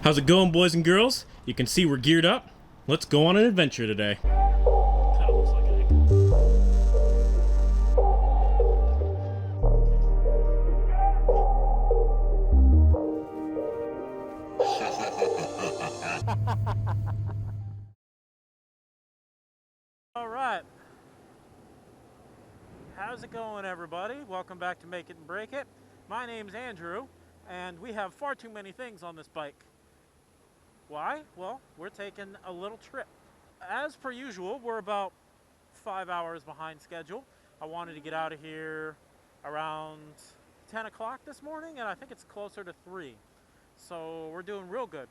How's it going, boys and girls? You can see we're geared up. Let's go on an adventure today. Kinda looks like an egg. All right. How's it going, everybody? Welcome back to Make It and Break It. My name's Andrew, and we have far too many things on this bike. Why? Well, we're taking a little trip. As per usual, we're about 5 hours behind schedule. I wanted to get out of here around 10 o'clock this morning, and I think it's closer to 3. So we're doing real good.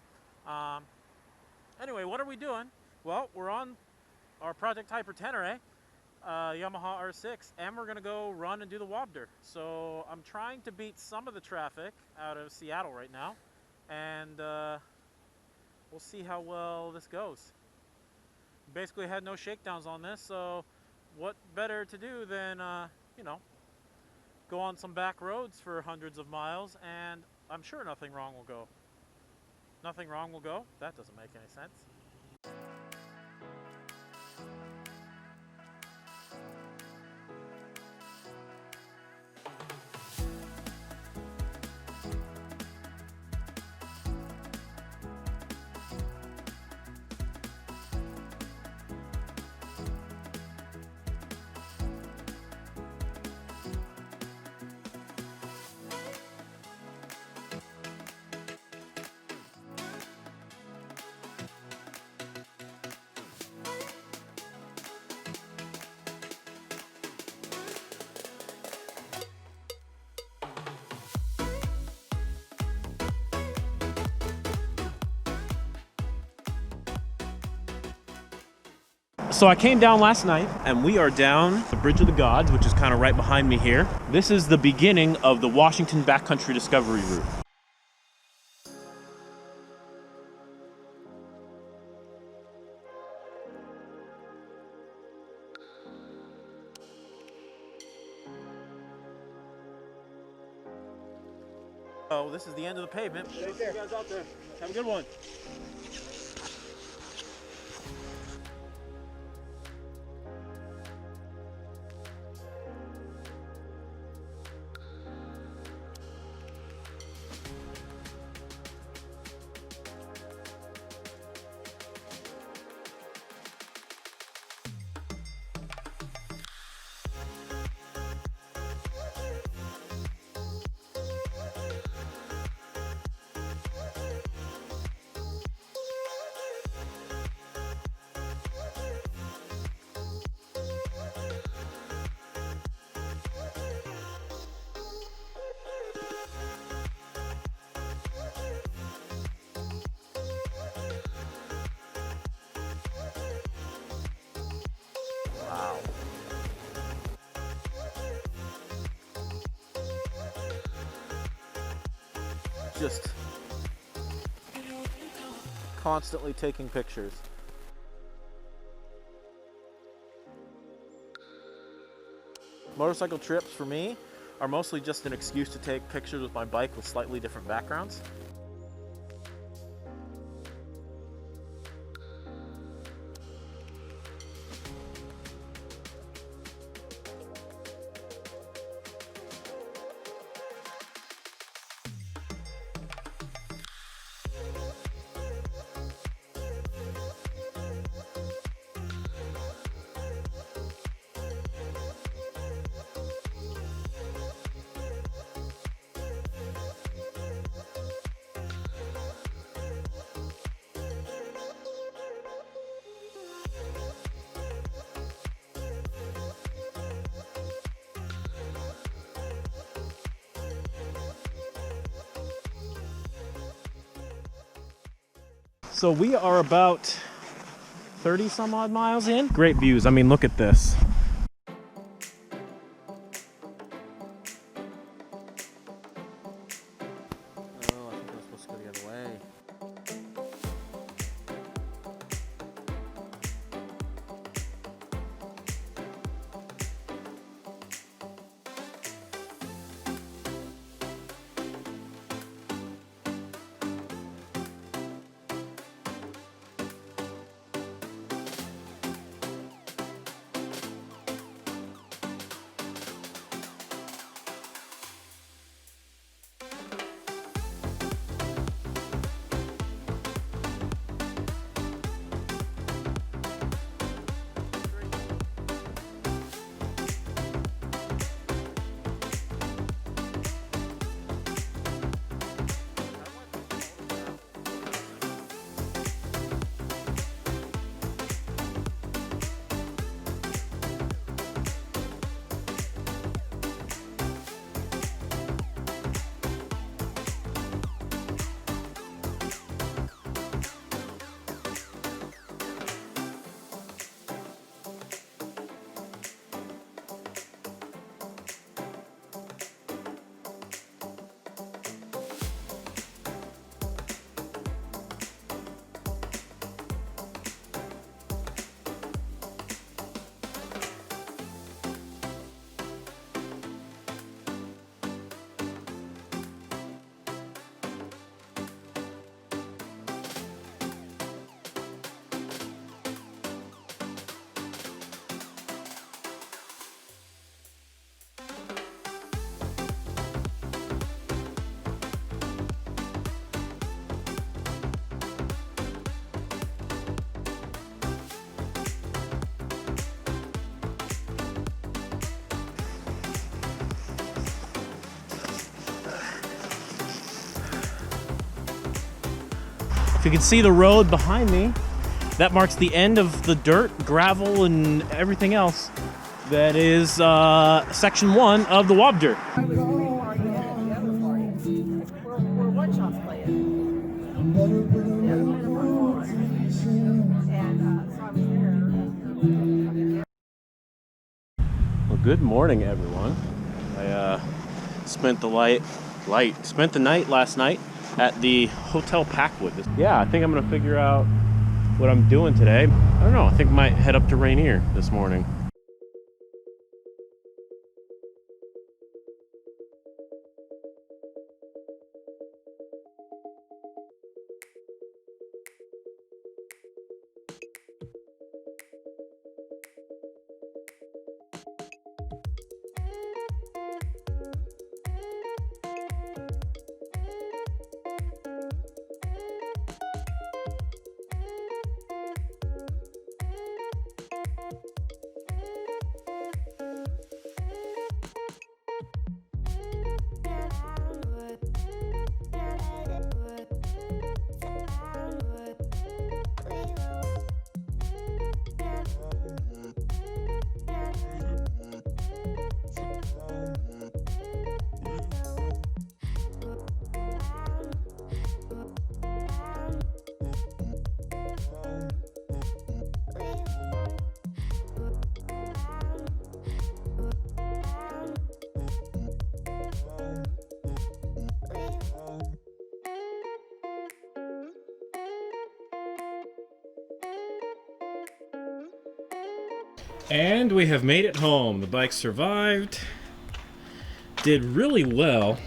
Anyway, what are we doing? Well, we're on our Project HyperTenere Yamaha R6, and we're gonna go run and do the WABDR. So I'm trying to beat some of the traffic out of Seattle right now, and we'll see how well this goes. Basically had no shakedowns on this, so what better to do than you know, go on some back roads for hundreds of miles, and I'm sure nothing wrong will go. Nothing wrong will go? That doesn't make any sense. So I came down last night, and we are down the Bridge of the Gods, which is kind of right behind me here. This is the beginning of the Washington Backcountry Discovery Route. Oh, this is the end of the pavement. Right there. You guys out there. Have a good one. Wow. Just constantly taking pictures. Motorcycle trips for me are mostly just an excuse to take pictures with my bike with slightly different backgrounds. So we are about 30 some odd miles in. Great views. I mean, look at this. Oh, I think I'm supposed to go the other way. If you can see the road behind me, that marks the end of the dirt, gravel, and everything else. That is section 1 of the WABDR. We're one shots playing. Well, good morning, everyone. I spent the night last night at the Hotel Packwood. Yeah, I think I'm gonna figure out what I'm doing today. I don't know. I think I might head up to Ranier this morning. And we have made it home. The bike survived, did really well,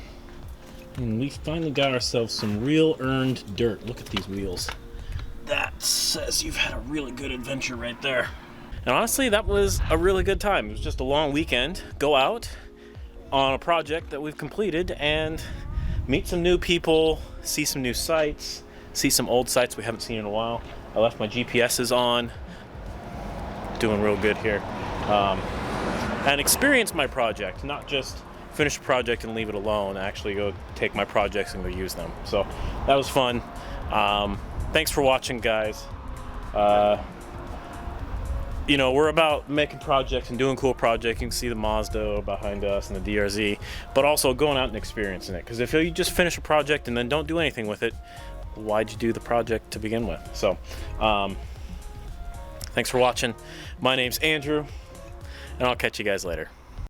and we finally got ourselves some real earned dirt. Look at these wheels. That says you've had a really good adventure right there. And honestly, that was a really good time. It was just a long weekend. Go out on a project that we've completed and meet some new people, see some new sites, see some old sites we haven't seen in a while. I left my GPSs on. Doing real good here, and experience my project, not just finish a project and leave it alone. Actually go take my projects and go use them. So that was fun. Thanks for watching, guys. You know, we're about making projects and doing cool projects. You can see the Mazda behind us and the DRZ, but also going out and experiencing it, because if you just finish a project and then don't do anything with it, why'd you do the project to begin with? So thanks for watching. My name's Andrew, and I'll catch you guys later.